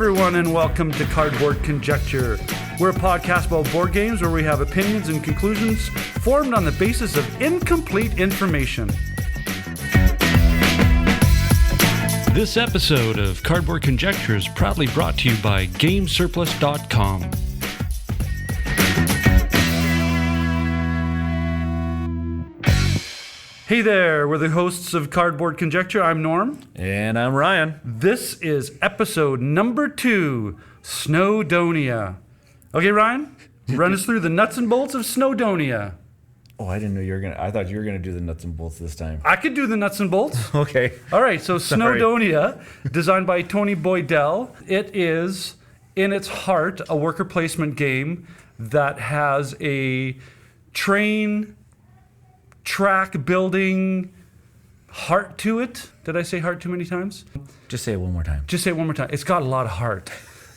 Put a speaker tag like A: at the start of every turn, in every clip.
A: everyone, and welcome to Cardboard Conjecture. We're a podcast about board games where we have opinions and conclusions formed on the basis of incomplete information.
B: This episode of Cardboard Conjecture is proudly brought to you by GameSurplus.com.
A: Hey there, we're the hosts of Cardboard Conjecture. I'm Norm.
C: And I'm Ryan.
A: This is episode number 2, Snowdonia. Okay, Ryan, run us through the nuts and bolts of Snowdonia.
C: Oh, I didn't know you were going to... I thought you were going to do the nuts and bolts this time.
A: I could do the nuts and bolts.
C: Okay.
A: All right, so Snowdonia, designed by Tony Boydell. It is, in its heart, a worker placement game that has a track building heart to it. Did I say heart too many times?
C: Just say it one more time.
A: Just say it one more time. It's got a lot of heart.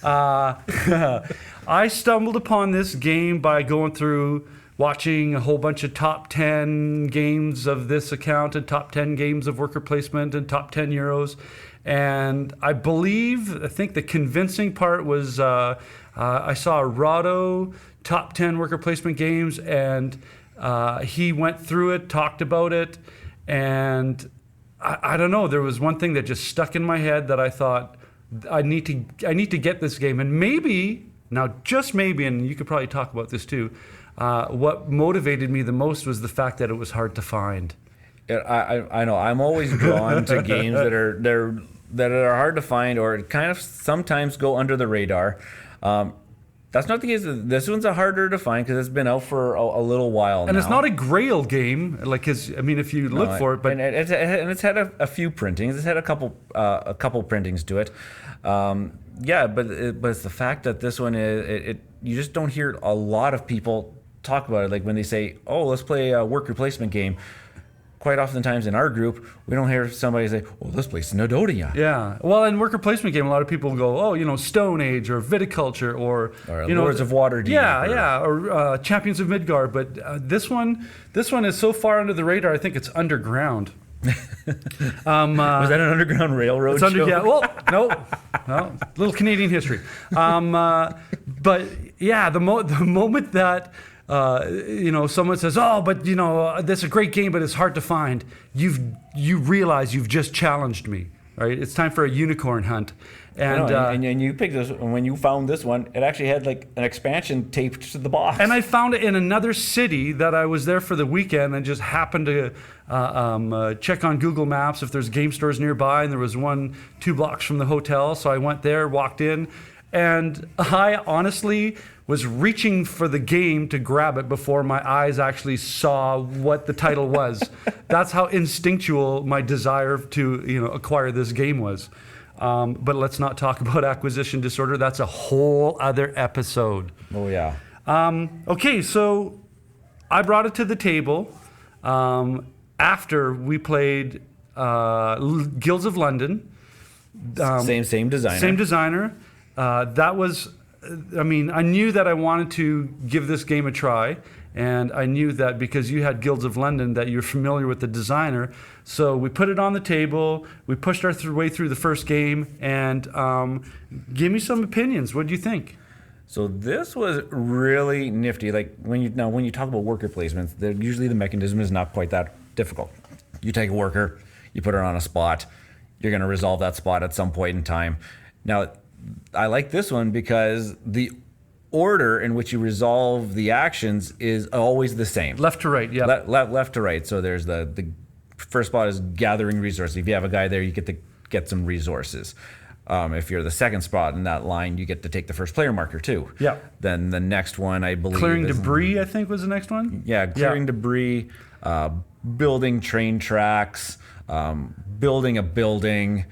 A: I stumbled upon this game by going through watching a whole bunch of top 10 games of this account and top 10 games of worker placement and top 10 Euros. And I think the convincing part was I saw a Rado top 10 worker placement games, and he went through it, talked about it, and I don't know. There was one thing that just stuck in my head that I thought I need to get this game, and maybe now, just maybe, and you could probably talk about this too. What motivated me the most was the fact that it was hard to find.
C: I know. I'm always drawn to games that are hard to find or kind of sometimes go under the radar. That's not the case. This one's harder to find because it's been out for a little while now.
A: And it's not a Grail game, if you look for it. But
C: it's had a few printings. It's had a couple printings to it. But it's the fact that this one you just don't hear a lot of people talk about it. Like when they say, "Oh, let's play a work replacement game." Quite oftentimes in our group, we don't hear somebody say, "Oh, let's play Snowdonia."
A: Yeah. Well, in worker placement game, a lot of people go, "Oh, Stone Age or Viticulture or
C: Lords of Waterdeep."
A: Yeah, or Champions of Midgard. But this one is so far under the radar. I think it's underground.
C: Was that an Underground Railroad show?
A: Yeah. Well, no, little Canadian history. But yeah, the moment that. Someone says, "Oh, but this is a great game, but it's hard to find." You realize you've just challenged me, right? It's time for a unicorn hunt,
C: and you picked this. When you found this one, it actually had like an expansion taped to the box.
A: And I found it in another city that I was there for the weekend, and just happened to check on Google Maps if there's game stores nearby, and there was one 2 blocks from the hotel. So I went there, walked in, and I honestly was reaching for the game to grab it before my eyes actually saw what the title was. That's how instinctual my desire to acquire this game was. But let's not talk about acquisition disorder. That's a whole other episode.
C: Oh, yeah.
A: Okay, so I brought it to the table after we played Guilds of London.
C: Same designer.
A: Same designer. That was... I knew that I wanted to give this game a try, and I knew that because you had Guilds of London that you're familiar with the designer. So we put it on the table, we pushed our way through the first game, and give me some opinions. What do you think?
C: So this was really nifty. Like when you talk about worker placements, usually the mechanism is not quite that difficult. You take a worker, you put it on a spot, you're going to resolve that spot at some point in time. Now, I like this one because the order in which you resolve the actions is always the same.
A: Left to right, yeah.
C: Left to right. So there's the first spot is gathering resources. If you have a guy there, you get to get some resources. If you're the second spot in that line, you get to take the first player marker too.
A: Yeah.
C: Then the next one, I believe,
A: clearing debris, I think was the next one.
C: Yeah, clearing debris, building train tracks, building a building,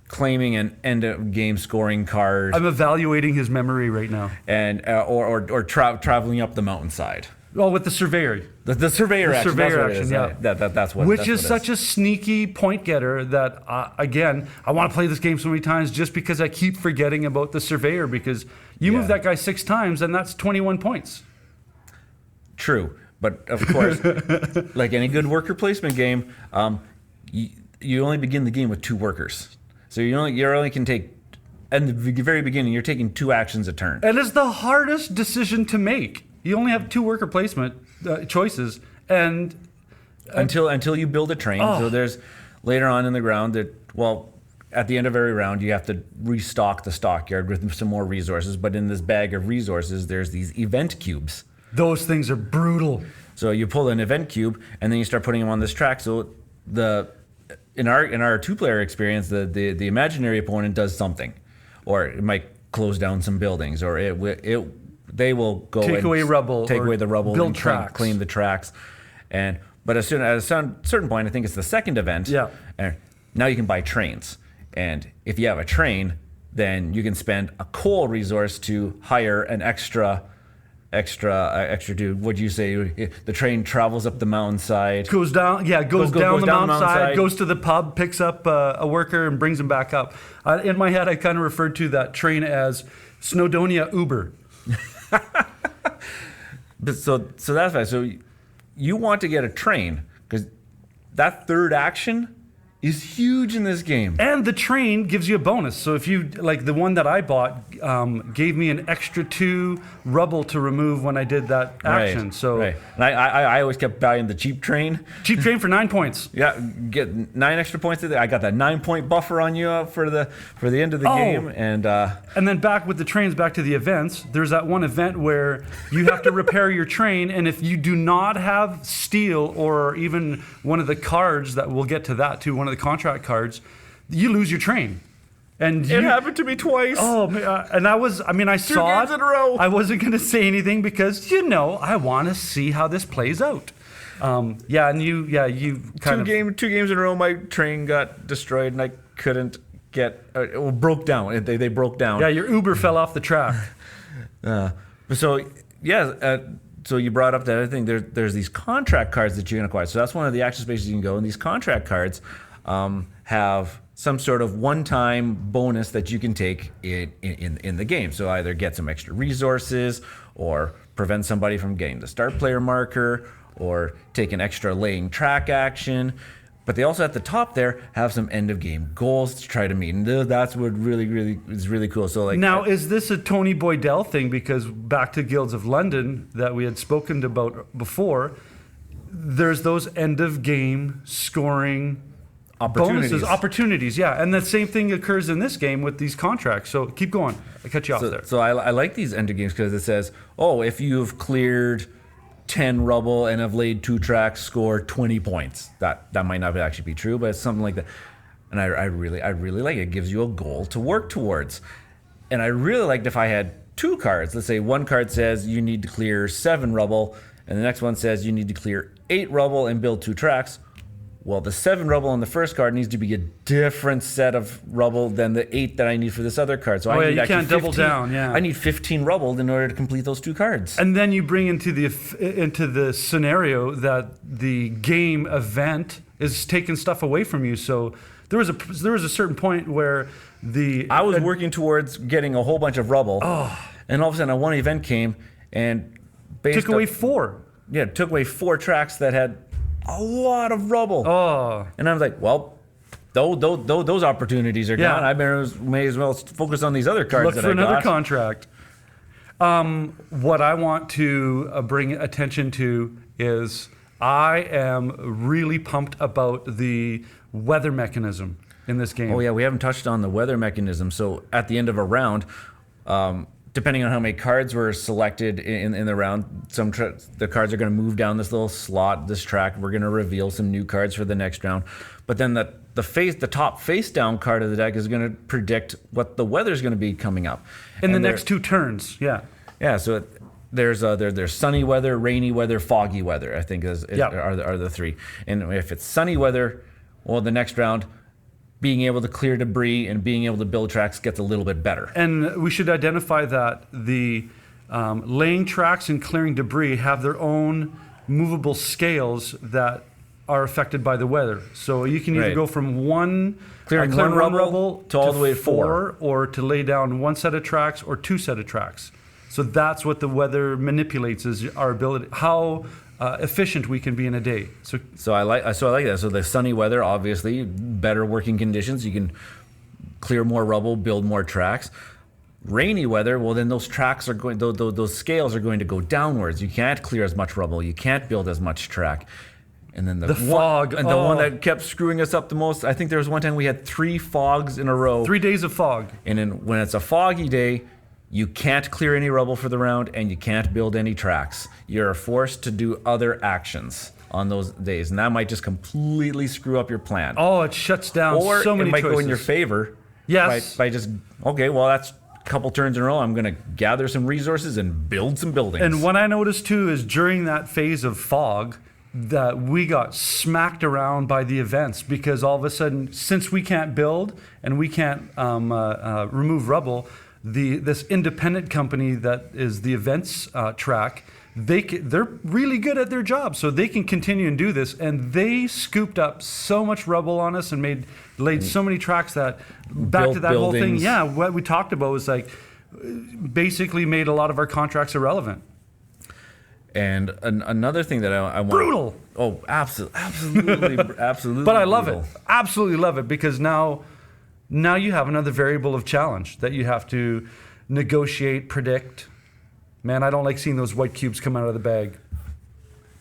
C: claiming an end-of-game scoring card.
A: I'm evaluating his memory right now.
C: And or traveling up the mountainside.
A: Oh, with the surveyor.
C: The surveyor action.
A: Surveyor action, yeah.
C: That's what.
A: Which is such a sneaky point getter that, again, I want to play this game so many times just because I keep forgetting about the surveyor, because you move that guy 6 times and that's 21 points.
C: True. But of course, like any good worker placement game, you only begin the game with 2 workers. So you only can take at the very beginning, you're taking 2 actions a turn.
A: And it's the hardest decision to make. You only have 2 worker placement choices, and
C: Until you build a train. So there's later on in the ground that, well, at the end of every round, you have to restock the stockyard with some more resources. But in this bag of resources, there's these event cubes.
A: those things are brutal.
C: So you pull an event cube, and then you start putting them on this track. So in our 2-player experience, the imaginary opponent does something, or it might close down some buildings, or they will go
A: Take
C: and
A: away rubble,
C: take
A: or
C: away the rubble,
A: build
C: and
A: tracks.
C: clean the tracks, but at a certain point, I think it's the second event.
A: Yeah.
C: And now you can buy trains, and if you have a train, then you can spend a coal resource to hire an extra dude. What'd you say? The train travels up the mountainside.
A: Goes down, yeah, goes down the
C: down the
A: mountainside,
C: mountainside.
A: goes to the pub, picks up a worker, and brings him back up. In my head, I kind of referred to that train as Snowdonia Uber.
C: But so that's fine. So you want to get a train because that third action is huge in this game.
A: And the train gives you a bonus. So if you, like the one that I bought, gave me an extra 2 rubble to remove when I did that action.
C: Right,
A: So
C: right. And I always kept buying the cheap train.
A: cheap train for 9 points.
C: Yeah, get 9 extra points. I got that 9-point buffer on you for the end of the game, and
A: And then back with the trains, back to the events, there's that one event where you have to repair your train, and if you do not have steel or even one of the cards, that we'll get to that too, one of the contract cards, you lose your train. And
C: it happened to me twice.
A: Oh, and I saw
C: games
A: it.
C: in a row.
A: I wasn't going to say anything because, I want to see how this plays out. You kind of...
C: Two games in a row, my train got destroyed, and I couldn't get. Broke down. They broke down.
A: Yeah, your Uber fell off the track.
C: So you brought up that other thing. There's these contract cards that you can acquire. So that's one of the action spaces you can go. And these contract cards have some sort of one-time bonus that you can take in the game. So either get some extra resources, or prevent somebody from getting the start player marker, or take an extra laying track action. But they also at the top there have some end of game goals to try to meet, and that's what really is really cool. So
A: Now, is this a Tony Boydell thing? Because back to Guilds of London that we had spoken about before, there's those end of game scoring opportunities, yeah. And the same thing occurs in this game with these contracts. So keep going. I cut you off there.
C: So I like these end of games because it says, if you've cleared 10 rubble and have laid 2 tracks, score 20 points. That might not actually be true, but it's something like that. And I really like it. It gives you a goal to work towards. And I really liked if I had 2 cards. Let's say one card says you need to clear 7 rubble, and the next one says you need to clear 8 rubble and build 2 tracks. Well, the 7 rubble on the first card needs to be a different set of rubble than the 8 that I need for this other card. So I need
A: you can't double down. Yeah,
C: I need 15 rubble in order to complete those 2 cards.
A: And then you bring into the scenario that the game event is taking stuff away from you. So there was a certain point where
C: I was working towards getting a whole bunch of rubble, and all of a sudden one event came and
A: took away 4.
C: Yeah, took away 4 tracks that had a lot of rubble. And I was like, well, those opportunities are gone. I may as well focus on these other cards.
A: Look for another contract. What I want to bring attention to is I am really pumped about the weather mechanism in this game.
C: Oh yeah, we haven't touched on the weather mechanism. So at the end of a round, depending on how many cards were selected in the round, the cards are going to move down this little slot, this track. We're going to reveal some new cards for the next round. But then the top face down card of the deck is going to predict what the weather is going to be coming up
A: in the next 2 turns. Yeah.
C: Yeah. So there's sunny weather, rainy weather, foggy weather. I think are the 3. And if it's sunny weather, well, the next round, being able to clear debris and being able to build tracks gets a little bit better.
A: And we should identify that the laying tracks and clearing debris have their own movable scales that are affected by the weather. So you can either go from clearing one rubble
C: to all the way to
A: 4, or to lay down 1 set of tracks or 2 set of tracks. So that's what the weather manipulates, is our ability, how efficient we can be in a day. So
C: I like that. So the sunny weather, obviously, better working conditions. You can clear more rubble, build more tracks. Rainy weather, well then those tracks are going, those scales are going to go downwards. You can't clear as much rubble. You can't build as much track. And then the
A: fog.
C: And the one that kept screwing us up the most, I think there was one time we had 3 fogs in a row.
A: 3 days of fog.
C: And then when it's a foggy day, you can't clear any rubble for the round and you can't build any tracks. You're forced to do other actions on those days. And that might just completely screw up your plan.
A: Oh, it shuts down
C: Or
A: so many
C: it might
A: choices.
C: go in your favor.
A: Yes.
C: By just, okay, well, that's a couple turns in a row. I'm going to gather some resources and build some buildings.
A: And what I noticed too is during that phase of fog, that we got smacked around by the events, because all of a sudden, since we can't build and we can't remove rubble, this independent company that is the events track, they're really good at their job, so they can continue and do this. And they scooped up so much rubble on us and laid so many tracks that back to that whole thing.
C: buildings.
A: Yeah, what we talked about was like basically made a lot of our contracts irrelevant.
C: And another thing that I want...
A: Brutal.
C: Oh, absolutely, absolutely.
A: But I love
C: brutal.
A: it. Absolutely love it, because now you have another variable of challenge that you have to negotiate, predict. Man, I don't like seeing those white cubes come out of the bag.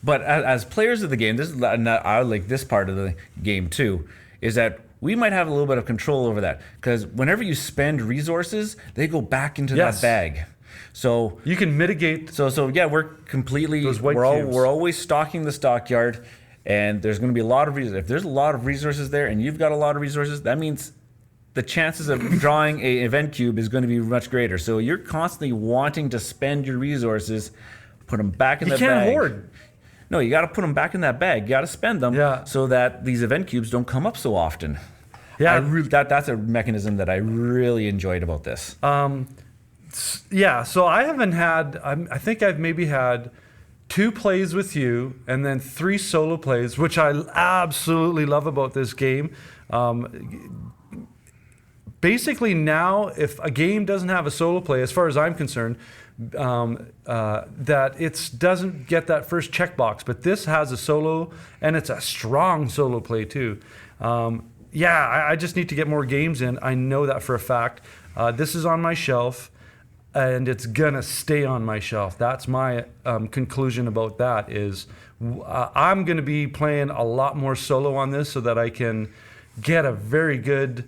C: But as players of the game, I like this part of the game too, is that we might have a little bit of control over that, because whenever you spend resources, they go back into
A: Yes.
C: that bag. So
A: You can mitigate.
C: So yeah, we're completely
A: Those white
C: we're
A: cubes.
C: we're always stocking the stockyard, and there's going to be a lot of resources. If there's a lot of resources there, and you've got a lot of resources, that means the chances of drawing an event cube is going to be much greater. So you're constantly wanting to spend your resources, put them back in
A: You
C: the
A: can't
C: bag.
A: hoard.
C: No, you got to put them back in that bag. You got to spend them,
A: Yeah.
C: so that these event cubes don't come up so often.
A: Yeah.
C: That's a mechanism that I really enjoyed about this.
A: Yeah, so I haven't had, I think I've maybe had 2 plays with you and then 3 solo plays, which I absolutely love about this game. Basically now, if a game doesn't have a solo play, as far as I'm concerned, that it doesn't get that first checkbox. But this has a solo, and it's a strong solo play too. I just need to get more games in. I know that for a fact. This is on my shelf, and it's gonna stay on my shelf. That's my conclusion about that. Is I'm gonna be playing a lot more solo on this, so that I can get a very good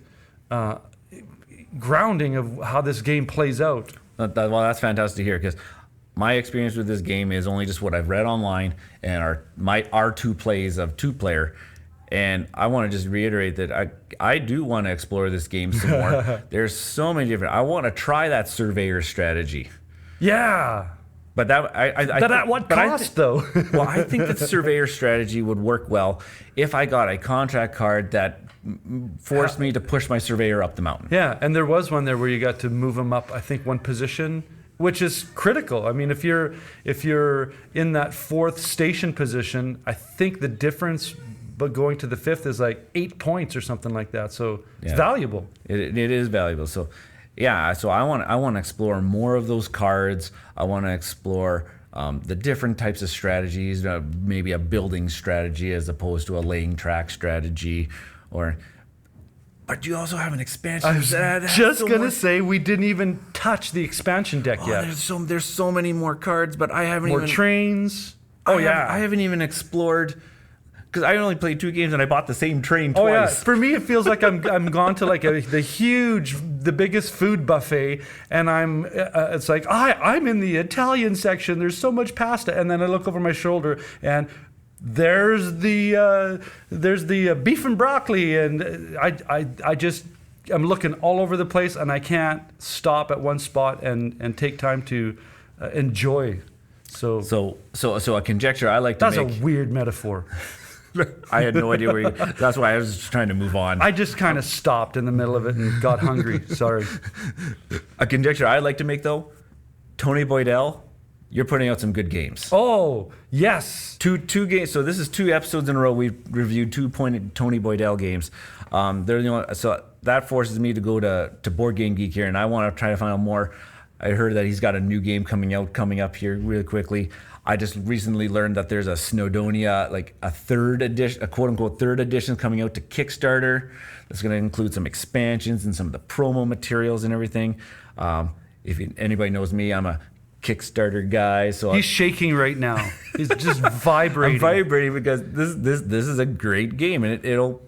A: grounding of how this game plays out.
C: Well, that's fantastic to hear, because my experience with this game is only just what I've read online and our 2 plays of 2-player. And I want to just reiterate that I do want to explore this game some more. There's so many different. I want to try that surveyor strategy.
A: Yeah.
C: But that
A: At what cost, though?
C: Well, I think that surveyor strategy would work well if I got a contract card that forced me to push my surveyor up the mountain.
A: Yeah, and there was one there where you got to move them up, I think, 1 position, which is critical. I mean, if you're in that 4th station position, I think the difference, but going to the 5th, is like 8 points or something like that. So it's valuable.
C: It is valuable. So yeah, so I want to explore more of those cards. I want to explore the different types of strategies, maybe a building strategy as opposed to a laying track strategy, but you also have an expansion.
A: I was just gonna say we didn't even touch the expansion deck yet.
C: There's so many more cards, but I haven't
A: More
C: even
A: trains.
C: I haven't even explored, because I only played 2 games and I bought the same train twice.
A: Oh yeah, for me it feels like I'm gone to like the biggest food buffet, and it's like I'm in the Italian section. There's so much pasta, and then I look over my shoulder and there's the beef and broccoli, and I'm looking all over the place, and I can't stop at one spot and take time to enjoy. So
C: a conjecture I like to
A: that's
C: make.
A: a weird metaphor.
C: I had no idea where that's why I was just trying to move on.
A: I just kind of stopped in the middle of it and got hungry. Sorry.
C: A conjecture I'd like to make, though, Tony Boydell, you're putting out some good games.
A: Oh, yes.
C: Two games. So this is 2 episodes in a row we've reviewed 2 Tony Boydell games. So that forces me to go to Board Game Geek here, and I want to try to find out more. I heard that he's got a new game coming up here really quickly. I just recently learned that there's a Snowdonia, like a third edition, a quote unquote third edition coming out to Kickstarter. That's going to include some expansions and some of the promo materials and everything. If anybody knows me, I'm a Kickstarter guy. So
A: He's shaking right now. He's just vibrating.
C: I'm vibrating because this is a great game, and it'll.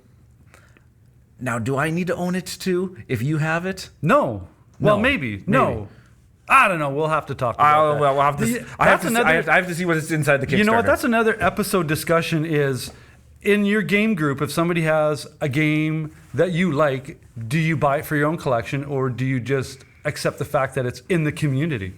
C: Now, do I need to own it too? If you have it,
A: No. Well,
C: No.
A: maybe. No. I don't know. We'll have to talk about that.
C: well, we'll have to. I have to see what's inside the Kickstarter.
A: You know what? That's another episode discussion is in your game group, if somebody has a game that you like, do you buy it for your own collection or do you just accept the fact that it's in the community?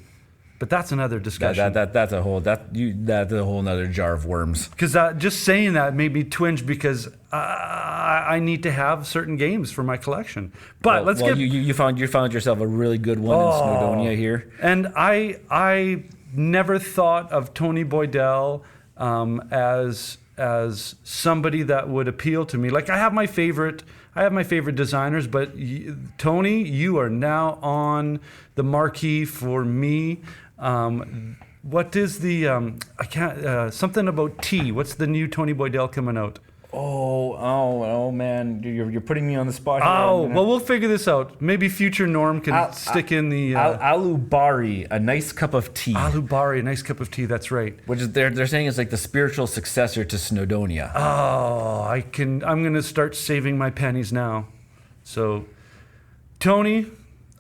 A: But that's another discussion.
C: That's a whole nother jar of worms.
A: Because just saying that made me twinge because I need to have certain games for my collection. But
C: you found yourself a really good one in Snowdonia here.
A: And I never thought of Tony Boydell as somebody that would appeal to me. Like I have my favorite designers, but Tony, you are now on the marquee for me. What is the I can't something about tea? What's the new Tony Boydell coming out?
C: Oh man, you're putting me on the spot here.
A: Oh, well, we'll figure this out. Maybe future Norm can stick in the
C: Alubari, a nice cup of tea.
A: Alubari, a nice cup of tea. That's right.
C: Which is they're saying is like the spiritual successor to Snowdonia.
A: Oh, I'm going to start saving my pennies now. So, Tony,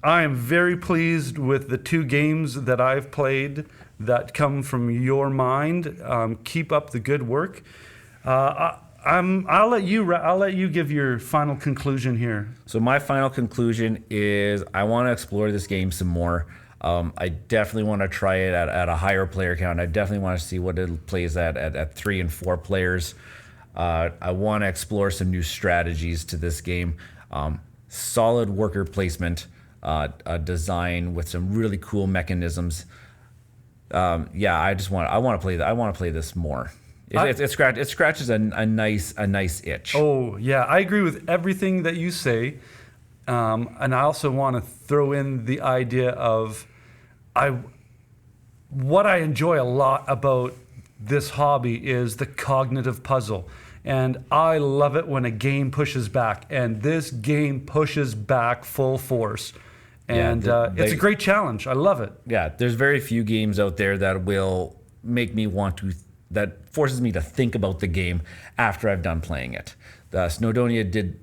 A: I am very pleased with the 2 games that I've played that come from your mind. Keep up the good work. I'll let you give your final conclusion here.
C: So my final conclusion is I want to explore this game some more. I definitely want to try it at a higher player count. I definitely want to see what it plays at 3 and 4 players. I want to explore some new strategies to this game. Solid worker placement, a design with some really cool mechanisms. I want to play this more. It scratches a nice itch.
A: Oh yeah, I agree with everything that you say, and I also want to throw in the idea of what I enjoy a lot about this hobby is the cognitive puzzle, and I love it when a game pushes back, and this game pushes back full force. And it's a great challenge. I love it.
C: Yeah, there's very few games out there that will make me that forces me to think about the game after I've done playing it. Snowdonia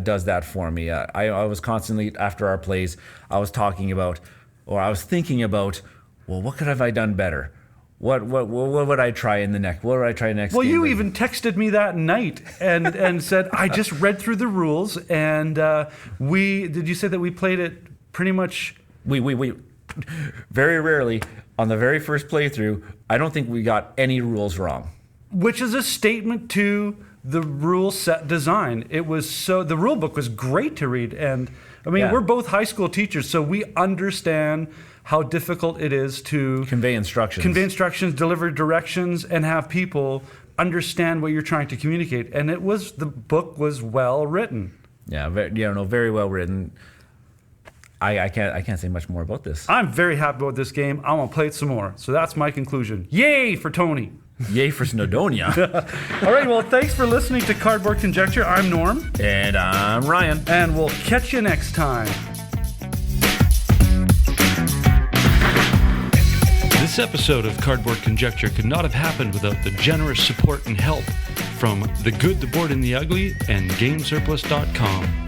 C: does that for me. I was constantly, after our plays, I was thinking about, well, what could have I done better? What would I try in the next? What would I try next?
A: Well,
C: game?
A: you even texted me that night and said I just read through the rules and did you say that we played it pretty much?
C: We very rarely on the very first playthrough. I don't think we got any rules wrong.
A: Which is a statement to the rule set design. The rule book was great to read, and I mean we're both high school teachers, so we understand how difficult it is to
C: convey instructions,
A: deliver directions, and have people understand what you're trying to communicate. And the book was well written.
C: Yeah, very well written. I can't say much more about this.
A: I'm very happy about this game. I want to play it some more. So that's my conclusion. Yay for Tony.
C: Yay for Snowdonia.
A: All right, well, thanks for listening to Cardboard Conjecture. I'm Norm.
C: And I'm Ryan.
A: And we'll catch you next time.
B: This episode of Cardboard Conjecture could not have happened without the generous support and help from The Good, the Bored, and the Ugly and GameSurplus.com.